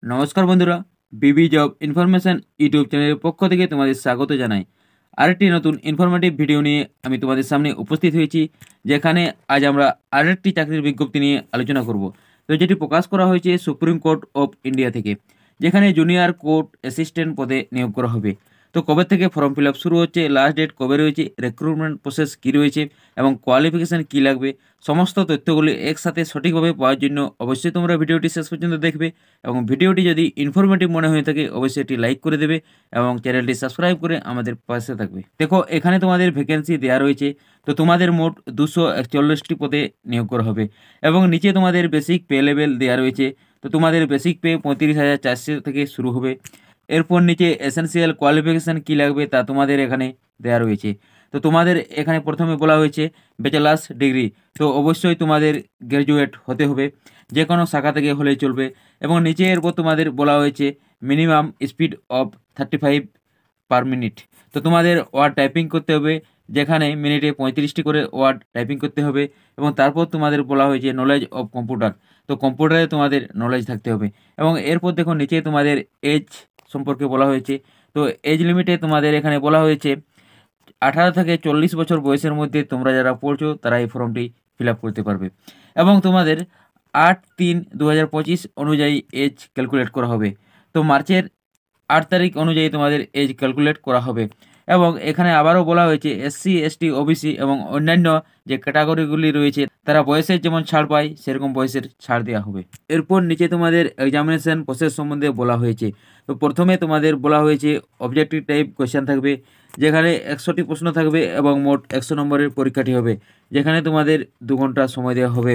নমস্কার বন্ধুরা, বিবি job information YouTube চ্যানেলের পক্ষ থেকে তোমাদের স্বাগত জানাই। আরেকটি নতুন ইনফরমেটিভ ভিডিও নিয়ে আমি তোমাদের সামনে উপস্থিত হয়েছি, যেখানে আজ আমরা আরেকটি চাকরির বিজ্ঞপ্তি নিয়ে আলোচনা করব। তো যেটি প্রকাশ করা হয়েছে সুপ্রিম কোর্ট অফ ইন্ডিয়া থেকে, যেখানে জুনিয়র কোর্ট অ্যাসিস্ট্যান্ট পদে নিয়োগ করা হবে। তো কবে থেকে ফর্ম ফিল আপ শুরু হচ্ছে, লাস্ট ডেট কবে রয়েছে, রিক্রুটমেন্ট প্রসেস কী রয়েছে এবং কোয়ালিফিকেশান কী লাগবে, সমস্ত তথ্যগুলি একসাথে সঠিকভাবে পাওয়ার জন্য অবশ্যই তোমরা ভিডিওটি শেষ পর্যন্ত দেখবে। এবং ভিডিওটি যদি ইনফরমেটিভ মনে হয়ে থাকে অবশ্যই এটি লাইক করে দেবে এবং চ্যানেলটি সাবস্ক্রাইব করে আমাদের পাশে থাকবে। দেখো, এখানে তোমাদের ভ্যাকেন্সি দেওয়া রয়েছে। তো তোমাদের মোট 241টি পদে নিয়োগ করা হবে এবং নিচে তোমাদের বেসিক পে লেভেল দেওয়া রয়েছে। তো তোমাদের বেসিক পে 35,400 থেকে শুরু হবে। এরপর নিচে এসেনশিয়াল কোয়ালিফিকেশান কী লাগবে তা তোমাদের এখানে দেওয়া রয়েছে। তো তোমাদের এখানে প্রথমে বলা হয়েছে ব্যাচেলার্স ডিগ্রি। তো অবশ্যই তোমাদের গ্র্যাজুয়েট হতে হবে, যে কোনো শাখা থেকে হলেই চলবে। এবং নিচে এরপর তোমাদের বলা হয়েছে minimum speed of 35 per minute. তো তোমাদের ওয়ার্ড টাইপিং করতে হবে, যেখানে মিনিটে 35টি করে ওয়ার্ড টাইপিং করতে হবে। এবং তারপর তোমাদের বলা হয়েছে নলেজ অফ কম্পিউটার। তো কম্পিউটারে তোমাদের নলেজ থাকতে হবে। এবং এরপর দেখো নিচে তোমাদের এজ সম্পর্কে বলা হয়েছে। তো এজ লিমিটে তোমাদের এখানে বলা হয়েছে 18 থেকে 40 বছর বয়সের মধ্যে তোমরা যারা পড়ছো তারা এই ফর্মটি ফিল আপ করতে পারবে। এবং তোমাদের 8/3/2025 অনুযায়ী এজ ক্যালকুলেট করা হবে। তো মার্চের 8 তারিখ অনুযায়ী তোমাদের এজ ক্যালকুলেট করা হবে। এবং এখানে আবারও বলা হয়েছে SC ST OBC এবং অন্যান্য যে ক্যাটাগরিগুলি রয়েছে তারা বয়সের যেমন ছাড় পায় সেরকম বয়সের ছাড় দেওয়া হবে। এরপর নিচে তোমাদের এক্সামিনেশন প্রসেস সম্বন্ধে বলা হয়েছে। তো প্রথমে তোমাদের বলা হয়েছে অবজেক্টিভ টাইপ কোয়েশ্চেন থাকবে, যেখানে 100টি প্রশ্ন থাকবে এবং মোট 100 নম্বরের পরীক্ষাটি হবে, যেখানে তোমাদের 2 ঘন্টা সময় দেওয়া হবে।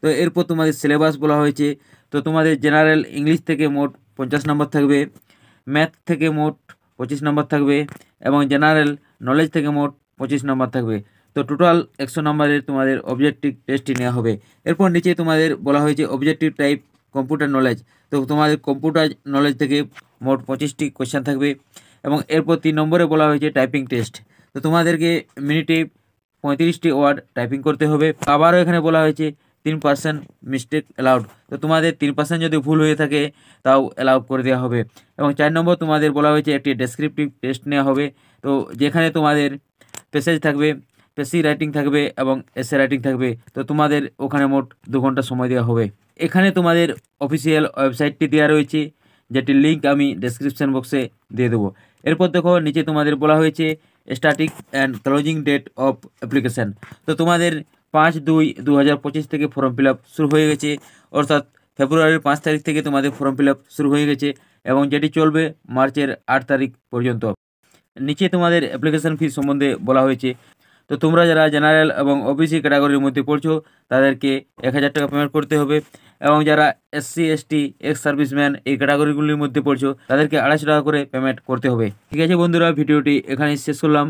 তো এরপর তোমাদের সিলেবাস বলা হয়েছে। তো তোমাদের জেনারেল ইংলিশ থেকে মোট 50 নম্বর থাকবে, ম্যাথ থেকে মোট 25 নম্বর থাকবে এবং জেনারেল নলেজ থেকে মোট 25 নম্বর থাকবে। তো টোটাল 100 নম্বরের তোমাদের অবজেক্টিভ টেস্টটি নেওয়া হবে। এরপর নিচে তোমাদের বলা হয়েছে অবজেক্টিভ টাইপ কম্পিউটার নলেজ। তো তোমাদের কম্পিউটার নলেজ থেকে মোট 25টি কোয়েশ্চেন থাকবে। এবং এরপর 3 নম্বরে বলা হয়েছে টাইপিং টেস্ট। তো তোমাদেরকে মিনিটে 35টি ওয়ার্ড টাইপিং করতে হবে। আবারও এখানে বলা হয়েছে 3% মিস্টেক অ্যালাউড। তো তোমাদের 3% যদি ভুল হয়ে থাকে তাও অ্যালাউ করে দেওয়া হবে। এবং 4 নম্বর তোমাদের বলা হয়েছে একটি ডেসক্রিপটিভ টেস্ট নেওয়া হবে। তো যেখানে তোমাদের প্যাসেজ থাকবে, পেসি রাইটিং থাকবে এবং এসে রাইটিং থাকবে। তো তোমাদের ওখানে মোট 2 ঘন্টা সময় দেওয়া হবে। এখানে তোমাদের অফিসিয়াল ওয়েবসাইটটি দেওয়া রয়েছে, যেটির লিঙ্ক আমি ডেসক্রিপশন বক্সে দিয়ে দেবো। এরপর দেখো নিচে তোমাদের বলা হয়েছে starting and closing date of application. তো তোমাদের 5/2/2025 থেকে ফর্ম ফিল আপ শুরু হয়ে গেছে, অর্থাৎ ফেব্রুয়ারির 5 তারিখ থেকে তোমাদের ফর্ম ফিল আপ শুরু হয়ে গেছে এবং যেটি চলবে মার্চের 8 তারিখ পর্যন্ত। নিচে তোমাদের অ্যাপ্লিকেশান ফি সম্বন্ধে বলা হয়েছে। তো তোমরা যারা জেনারেল এবং ওবিসি ক্যাটাগরির মধ্যে পড়ছো তাদেরকে 1000 টাকা পেমেন্ট করতে হবে। এবং যারা SC ST এক্স সার্ভিসম্যান এই ক্যাটাগরিগুলির মধ্যে পড়ছো তাদেরকে 250 টাকা করে পেমেন্ট করতে হবে। ঠিক আছে বন্ধুরা, ভিডিওটি এখানেই শেষ করলাম।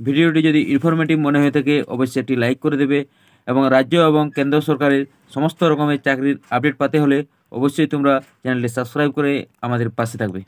ভিডিওটি যদি ইনফরমেটিভ মনে হয়ে থাকে অবশ্যই একটি লাইক করে দেবে। এবং রাজ্য এবং কেন্দ্র সরকারের সমস্ত রকমের চাকরির আপডেট পেতে হলে অবশ্যই তোমরা চ্যানেলটি সাবস্ক্রাইব করে আমাদের পাশে থাকবে।